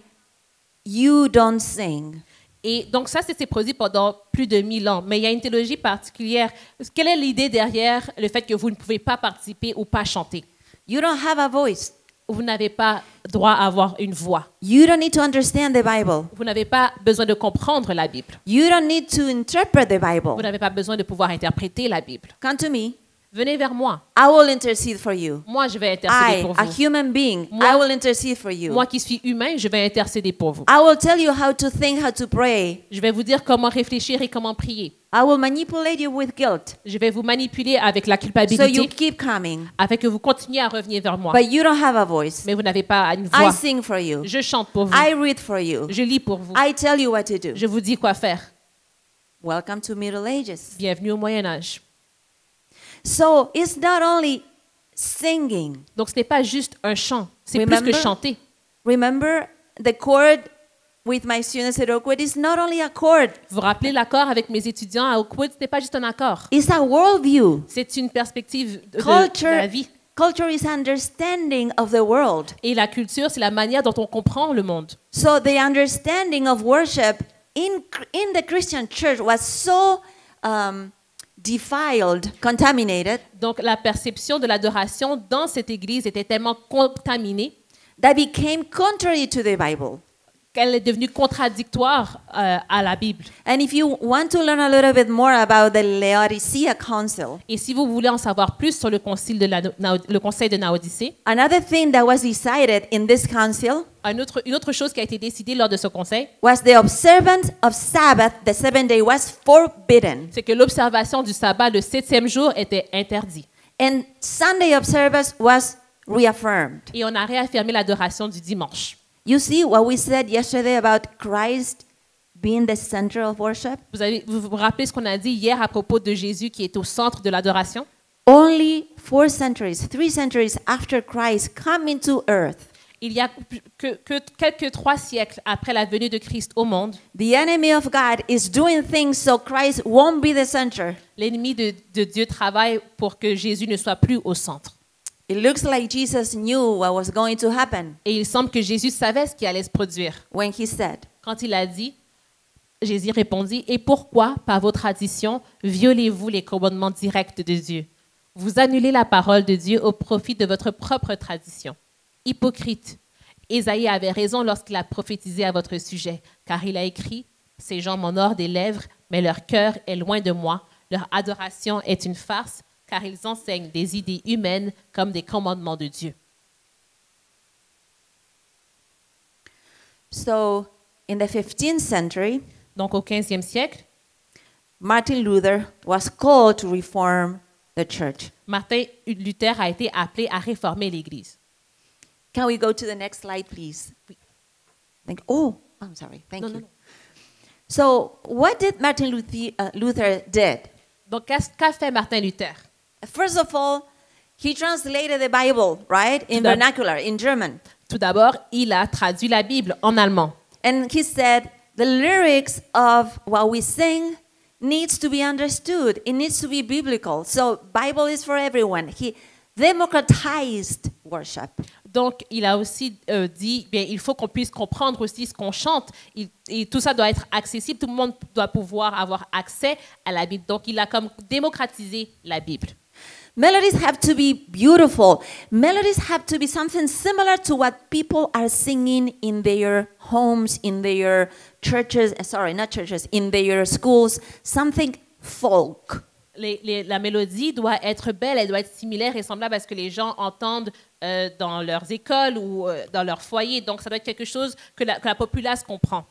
you don't sing? Et donc ça, s'est produit pendant plus de 1000 ans. Mais il y a une théologie particulière. Quelle est l'idée derrière le fait que vous ne pouvez pas participer ou pas chanter? You don't have a voice. Vous n'avez pas droit à avoir une voix. You don't need to understand the Bible. Vous n'avez pas besoin de comprendre la Bible. You don't need to interpret the Bible. Vous n'avez pas besoin de pouvoir interpréter la Bible. Come to me. Venez vers moi. I will intercede for you. Moi, je vais intercéder I, pour a vous. human being, Moi- I will intercede for you. Moi qui suis humain, je vais intercéder pour vous. I will tell you how to think, how to pray. Je vais vous dire comment réfléchir et comment prier. I will manipulate you with guilt. Je vais vous manipuler avec la So you culpabilité keep coming. afin que vous continuiez à revenir vers moi. But you don't have a voice. Mais vous n'avez pas une I voix. sing for you. Je chante pour vous. I read for you. Je lis pour vous. I tell you what to do. Je vous dis quoi faire. Welcome to Middle Ages. Bienvenue au Moyen Âge. So it's not only singing. Donc ce n'est pas juste un chant, c'est plus Remember? que chanter. Remember the chord with my students at Oakwood is not only a chord. Vous vous rappelez l'accord avec mes étudiants à Oakwood, ce n'est pas juste un accord. It's a worldview. C'est une perspective de Culture, la vie. culture is understanding of the world. Et la culture, c'est la manière dont on comprend le monde. So the understanding of worship in the Christian church was so defiled, contaminated, Donc la perception de l'adoration dans cette église était tellement contaminée that became contrary to the Bible. qu'elle est devenue contradictoire à la Bible. And if you want to learn a little bit more about the Laodicea Council, Et si vous voulez en savoir plus sur le concile le conseil de Naodicée, another thing that was decided in this council une autre chose qui a été décidée lors de ce conseil, was the observance of Sabbath, the 7th day, was forbidden. c'est que l'observation du sabbat le 7e jour était interdite. And Sunday observance was reaffirmed. Et on a réaffirmé l'adoration du dimanche. You see what we said yesterday about Christ being the center of worship? Vous vous rappelez ce qu'on a dit hier à propos de Jésus qui est au centre de l'adoration? Only 3 centuries after Christ come into earth, Il y a que quelques 3 siècles après la venue de Christ au monde, the enemy of God is doing things so Christ won't be the center. l'ennemi de Dieu travaille pour que Jésus ne soit plus au centre. It looks like Jesus knew what was going to happen Et il semble que Jésus savait ce qui allait se produire. when he said, Quand il a dit, Jésus répondit, « Et pourquoi, par vos traditions, violez-vous les commandements directs de Dieu? Vous annulez la parole de Dieu au profit de votre propre tradition. Hypocrite, Ésaïe avait raison lorsqu'il a prophétisé à votre sujet, car il a écrit, « Ces gens m'honorent des lèvres, mais leur cœur est loin de moi. Leur adoration est une farce, car ils enseignent des idées humaines comme des commandements de Dieu. » So, in the 15th century, Donc au 15e siècle, Martin Luther was called to reform the church. Martin Luther a été appelé à réformer l'Église. Can we go to the next slide, please? I'm sorry. Thank No, you. no, no. So, what did Martin Luther did? Donc qu'a fait Martin Luther? First of all, he translated the Bible, right, in That- vernacular, in German. Tout d'abord, il a traduit la Bible en allemand. And he said, the lyrics of what we sing needs to be understood. It needs to be biblical. So, Bible is for everyone. He democratized worship. Donc, il a aussi dit, bien, il faut qu'on puisse comprendre aussi ce qu'on chante. Et tout ça doit être accessible. Tout le monde doit pouvoir avoir accès à la Bible. Donc, il a comme démocratisé la Bible. Melodies have to be beautiful. Melodies have to be something similar to what people are singing in their homes, in their churches, not churches, in their schools, something folk. La mélodie doit être belle, elle doit être similaire et semblable à ce que les gens entendent dans leurs écoles ou dans leur foyer. Donc, ça doit être quelque chose que la populace comprend.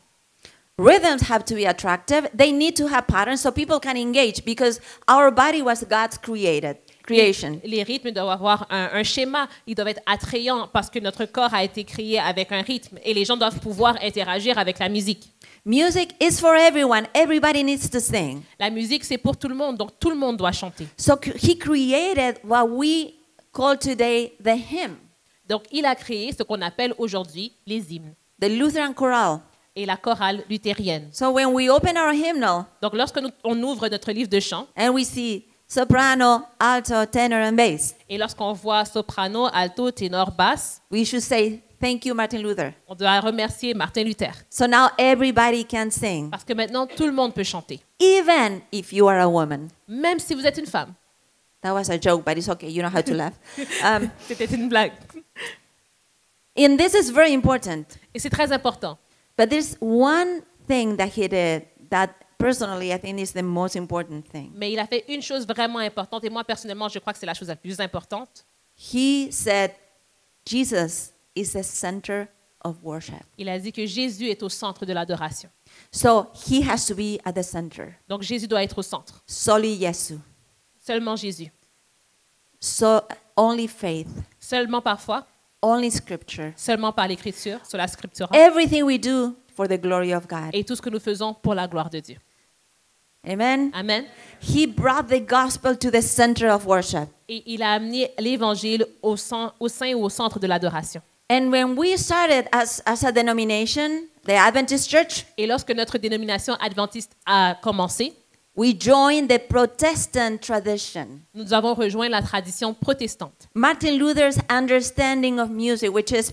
Rhythms have to be attractive. They need to have patterns so people can engage because our body was God's created. creation. Les rythmes doivent avoir un schéma, ils doivent être attrayants parce que notre corps a été créé avec un rythme et les gens doivent pouvoir interagir avec la musique. Music is for everyone. Everybody needs to sing. La musique, c'est pour tout le monde, donc tout le monde doit chanter. So he created what we call today the hymn, Donc, il a créé ce qu'on appelle aujourd'hui les hymnes the Lutheran choral. et la chorale luthérienne. So when we open our hymnal Donc, lorsque on ouvre notre livre de chant and we see soprano, alto, tenor, and bass, et lorsqu'on voit soprano, alto, ténor, basse, we should say, thank you, Martin Luther. on doit remercier Martin Luther. So now everybody can sing, Parce que maintenant, tout le monde peut chanter, even if you are a woman. même si vous êtes une femme. That was a joke, but it's okay. You know how to laugh. C'était une blague. And this is very important. Et c'est très important. But there's one thing that he did that personally I think is the most important thing. Mais il a fait une chose vraiment importante, et moi, personnellement, je crois que c'est la chose la plus importante. He said, Jesus is the center of worship. Il a dit que Jésus est au centre de l'adoration. So he has to be at the center. Donc, Jésus doit être au centre. Soli Jesu. Seulement Jésus. So only faith, Seulement parfois, only scripture. seulement par l'écriture, sur la scriptura, Everything we do for the glory of God. et tout ce que nous faisons pour la gloire de Dieu. Amen. Amen. He brought the gospel to the center of worship. Et il a amené l'évangile au sein ou au centre de l'adoration. And when we started as a denomination, the Adventist Church, Et lorsque notre dénomination adventiste a commencé, we joined the Protestant tradition. nous avons rejoint la tradition protestante. Martin Luther's understanding of music, which is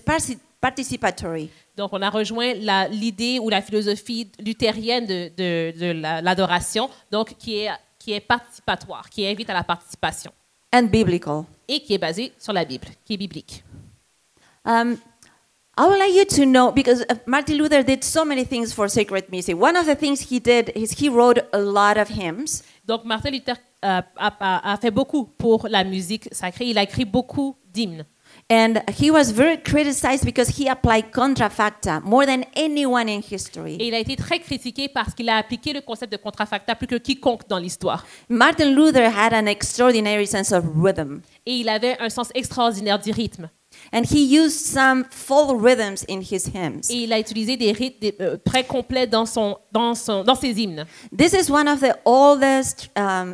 participatory. Donc, on a rejoint l'idée ou la philosophie luthérienne de l'adoration, donc qui est participatoire, qui invite à la participation And biblical. et qui est basée sur la Bible, qui est biblique. I would like you to know, because Martin Luther did so many things for sacred music. One of the things he did is he wrote a lot of hymns. Donc, Martin Luther a fait beaucoup pour la musique sacrée. Il a écrit beaucoup d'hymnes. And he was very criticized because he applied contrafacta more than anyone in history. Et il a été très critiqué parce qu'il a appliqué le concept de contrafacta plus que quiconque dans l'histoire. Martin Luther had an extraordinary sense of rhythm. Et il avait un sens extraordinaire du rythme. And he used some full rhythms in his hymns. Et il a utilisé des rythmes très complets dans ses hymnes. This is one of the oldest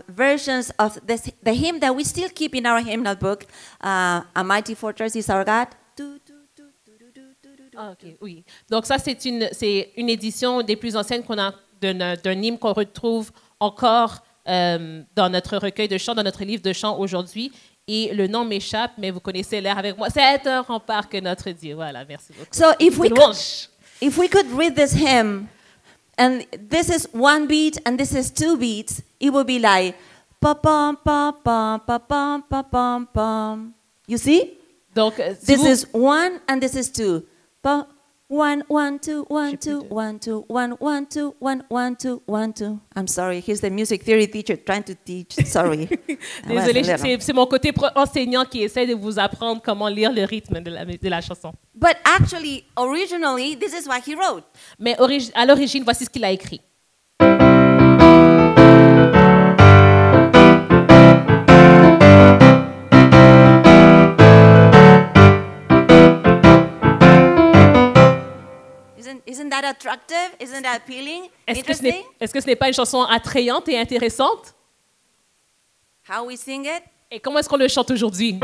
versions of the hymn that we still keep in our hymnal book. A mighty fortress is our God. Ah, ok, oui. Donc ça, c'est une édition des plus anciennes qu'on a d'un hymne qu'on retrouve encore dans notre recueil de chants, dans notre livre de chants aujourd'hui. Et le nom m'échappe, mais vous connaissez l'air avec moi. C'est un rempart que notre Dieu. Voilà, merci beaucoup. So if we could read this hymn, and this is one beat and this is two beats, it would be like pa pam pa pam pa pam pa pam pam. You see? Donc, This is one and this is two. Pa, 1 1 2 1 2 1 2 1 1 2 1 1 2 1 2. I'm sorry, here's the music theory teacher trying to teach. Sorry. Désolée, c'est mon côté enseignant qui essaie de vous apprendre comment lire le rythme de la chanson. But actually, originally, this is what he wrote. Mais à l'origine, voici ce qu'il a écrit. Isn't that attractive? Isn't that appealing? Est-ce Interesting? que ce n'est pas une chanson attrayante et intéressante? How we sing it? Et comment est-ce qu'on le chante aujourd'hui?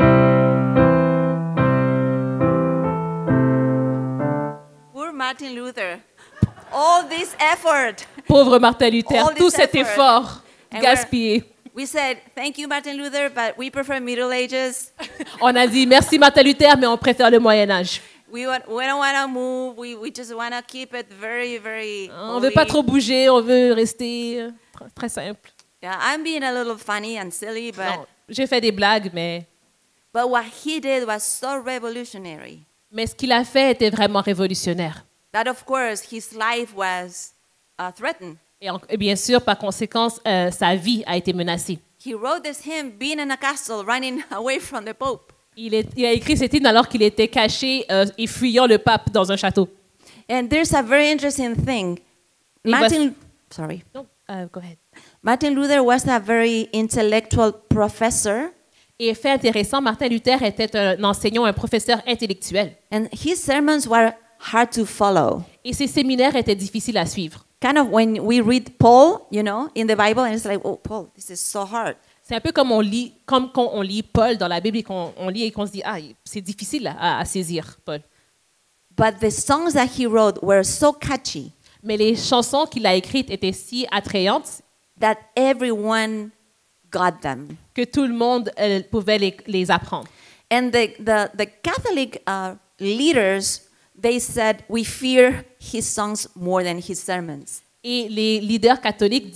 Poor Martin Luther. All this effort. Pauvre Martin Luther, All this tout cet effort. effort And gaspillé. We said, thank you, Martin Luther, but we prefer Middle Ages. On a dit merci Martin Luther, mais on préfère le Moyen Âge. We don't want to move. We just want to keep it very, very. On ne veut pas trop bouger, on veut rester très simple. Yeah, I'm being a little funny and silly, Non, j'ai fait des blagues, mais what he did was so revolutionary ce qu'il a fait était vraiment révolutionnaire. that, of course, his life was threatened. Et bien sûr, par conséquence, sa vie a été menacée. He wrote this hymn being in a castle, running away from the Pope. Il a écrit cet hymne alors qu'il était caché et fuyant le pape dans un château. And there's a very interesting thing. He was- Sorry. No, go ahead. Martin Luther was a very intellectual professor. Et fait intéressant, Martin Luther était un enseignant, un professeur intellectuel. And his sermons were hard to follow. Et ses séminaires étaient difficiles à suivre. Kind of when we read Paul, you know, in the Bible, and it's like, oh, Paul, this is so hard. C'est un peu comme quand on lit Paul dans la Bible et qu'on lit et qu'on se dit, ah, c'est difficile à saisir, Paul. But the songs that he wrote were so catchy Mais les chansons qu'il a écrites étaient si attrayantes that everyone got them. que tout le monde pouvait les apprendre. And the Catholic leaders, they said, we fear his songs more than his sermons. Et les leaders catholiques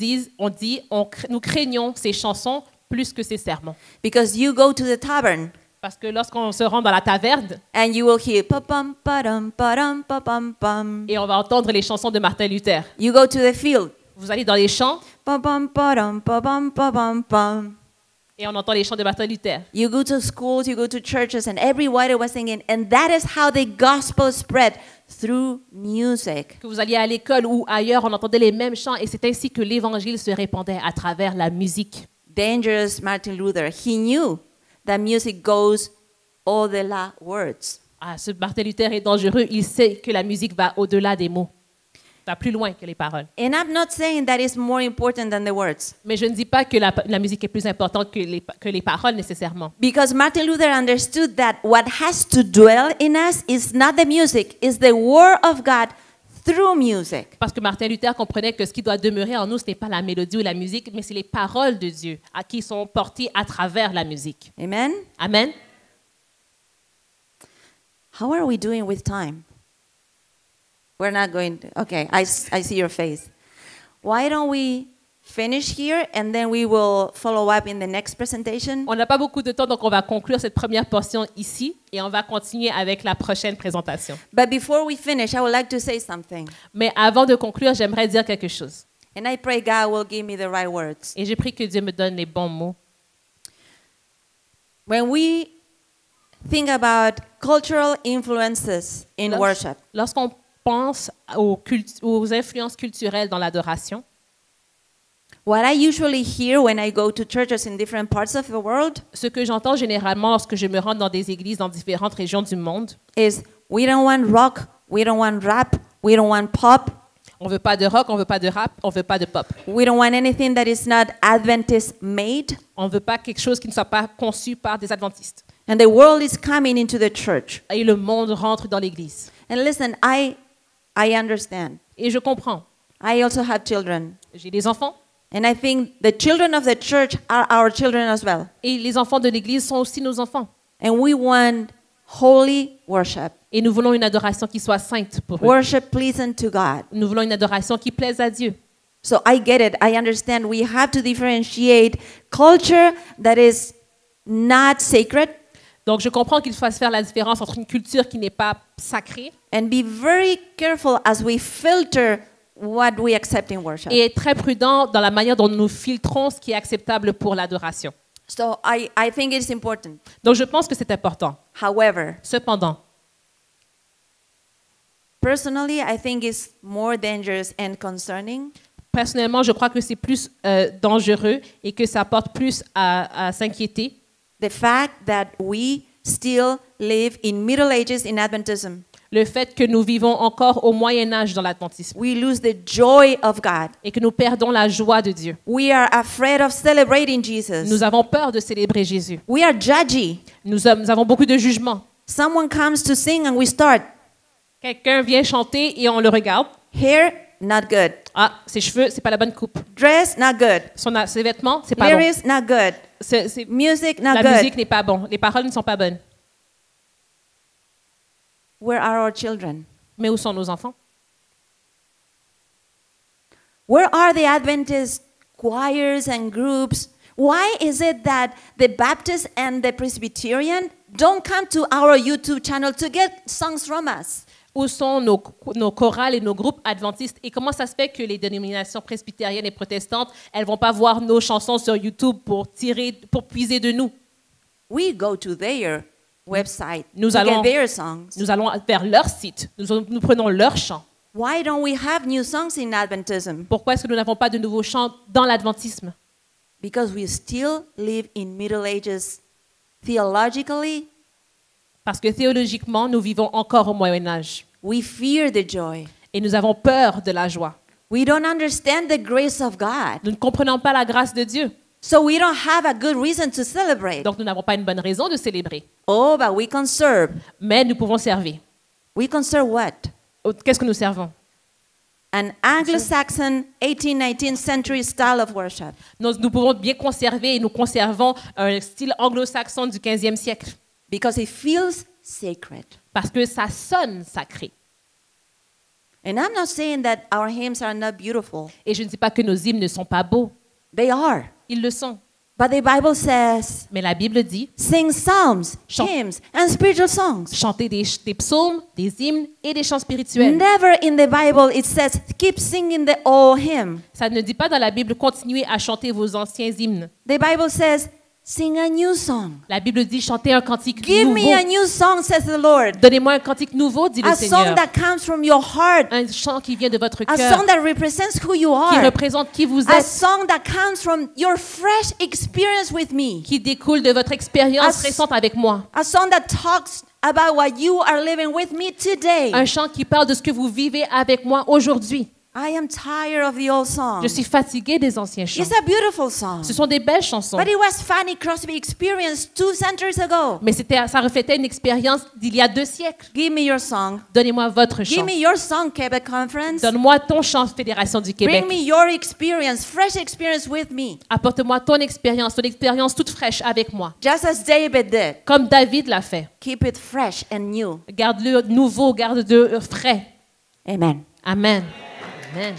nous craignons ces chansons plus que ces sermons. Because you go to the tavern Parce que lorsqu'on se rend dans la taverne and you will hear pa-pum, pa-dum, pa-dum, pa-pum, pum. et on va entendre les chansons de Martin Luther, You go to the field. vous allez dans les champs Pa-pum, pa-dum, pa-pum, pa-pum, pum. et on entend les chants de Martin Luther. You go to schools, you go to churches, and everybody was singing. And that is how the gospel spread, through music. Que vous alliez à l'école ou ailleurs, on entendait les mêmes chants et c'est ainsi que l'évangile se répandait à travers la musique. Dangerous Martin Luther. He knew that music goes au-delà words. Ah, ce Martin Luther est dangereux, il sait que la musique va au-delà des mots, va plus loin que les paroles. And I'm not saying that it's more important than the words. Mais je ne dis pas que la musique est plus importante que les paroles nécessairement. Because Martin Luther understood that what has to dwell in us is not the music, it's the word of God through music. Parce que Martin Luther comprenait que ce qui doit demeurer en nous, ce n'est pas la mélodie ou la musique, mais c'est les paroles de Dieu qui sont portées à travers la musique. Amen? Amen. How are we doing with time? We're not going to, okay, I see your face. Why don't we finish here and then we will follow up in the next presentation? On n'a pas beaucoup de temps, donc on va conclure cette première portion ici et on va continuer avec la prochaine présentation. But before we finish, I would like to say something. Mais avant de conclure, j'aimerais dire quelque chose. And I pray God will give me the right words. Et je prie que Dieu me donne les bons mots. When we think about cultural influences in worship, Lorsqu'on pense aux influences culturelles dans l'adoration, what I usually hear when I go to churches in different parts of the world ce que j'entends généralement lorsque je me rends dans des églises dans différentes régions du monde, is we don't want rock, we don't want rap, we don't want pop, on veut pas de rock, on veut pas de rap, on veut pas de pop. we don't want anything that is not Adventist made. On veut pas quelque chose qui ne soit pas conçu par des adventistes. And the world is coming into the church. Et le monde rentre dans l'église. And listen, I understand. Et je comprends. I also have children. J'ai des enfants And I think the children of the church are our children as well. et les enfants de l'église sont aussi nos enfants. And we want holy worship. Et nous voulons une adoration qui soit sainte pour eux. Worship pleasing to God. Nous voulons une adoration qui plaise à Dieu. So I get it. I understand. We have to differentiate culture that is not sacred Donc je comprends qu'il fasse faire la différence entre une culture qui n'est pas sacrée and be very careful as we filter what we accept in worship. et être très prudent dans la manière dont nous filtrons ce qui est acceptable pour l'adoration. So I think it's important. Donc je pense que c'est important. However, Cependant, personally, I think it's more dangerous and concerning personnellement, je crois que c'est plus dangereux et que ça porte plus à s'inquiéter. the fact that we still live in Middle Ages in Adventism. Le fait que nous vivons encore au Moyen Âge dans l'adventisme We lose the joy of God. et que nous perdons la joie de Dieu. We are afraid of celebrating Jesus. Nous avons peur de célébrer Jésus. We are judgy. Nous avons beaucoup de jugements. Someone comes to sing and we start. Quelqu'un vient chanter et on le regarde. Hair, not good. Ah, ses cheveux, c'est pas la bonne coupe. Dress, not good. Ses vêtements, c'est pas bon. Lyrics, not good. Music, not La good. musique n'est pas bon. Les paroles ne sont pas bonnes. Where are our children? Mais où sont nos enfants? Where are the Adventist choirs and groups? Why is it that the Baptist and the Presbyterian don't come to our YouTube channel to get songs from us? Où sont nos chorales et nos groupes adventistes? Et comment ça se fait que les dénominations presbytériennes et protestantes, elles vont pas voir nos chansons sur YouTube pour puiser de nous? We go to their website Nous to allons- get their songs. Nous allons vers leur site. Nous prenons leurs chants. Why don't we have new songs in Adventism? Pourquoi est-ce que nous n'avons pas de nouveaux chants dans l'adventisme? Because we still live in Middle Ages theologically, Parce que théologiquement, nous vivons encore au Moyen Âge. we fear the joy. Et nous avons peur de la joie. We don't understand the grace of God. Nous ne comprenons pas la grâce de Dieu. So we don't have a good reason to celebrate. Donc nous n'avons pas une bonne raison de célébrer. Oh, but we can serve. Mais nous pouvons servir. We can serve what? Qu'est-ce que nous servons? An Anglo-Saxon 18th, 19th century style of worship. Nous pouvons bien conserver et nous conservons un style anglo-saxon du 15e siècle. Because it feels sacred. Parce que ça sonne sacré. And I'm not saying that our hymns are not beautiful. Et je ne dis pas que nos hymnes ne sont pas beaux. They are. Ils le sont. But the Bible says, Mais la Bible dit, sing psalms, Chant- hymns, and spiritual songs. chanter des psaumes, des hymnes et des chants spirituels. Never in the Bible it says, keep singing the old hymn. Ça ne dit pas dans la Bible, continuez à chanter vos anciens hymnes. The Bible says, sing a new song. La Bible dit, chantez un cantique Give nouveau. me a new song, says the Lord. Donnez-moi un cantique nouveau, dit le A Seigneur. song that comes from your heart. Un chant qui vient de votre A cœur, song that represents who you qui are. représente qui vous A êtes, song that comes from your fresh experience with me. qui découle de votre expérience As- récente avec moi. A song that talks about what you are living with me today. Un chant qui parle de ce que vous vivez avec moi aujourd'hui. I am tired of the old song. Je suis fatiguée des anciens chants. It's a beautiful song. Ce sont des belles chansons. But it was Fanny Crosby experience 2 centuries ago. Mais ça reflétait une expérience d'il y a 2 siècles. Give me your song. Donnez-moi votre Give chant. me your song, Quebec Conference. Donne-moi ton chant, Fédération du Québec. Bring me your experience, fresh experience with me. Apporte-moi ton expérience toute fraîche avec moi. Just as David did. Comme David l'a fait. Keep it fresh and new. Garde-le nouveau, garde-le frais. Amen. Amen. Amen.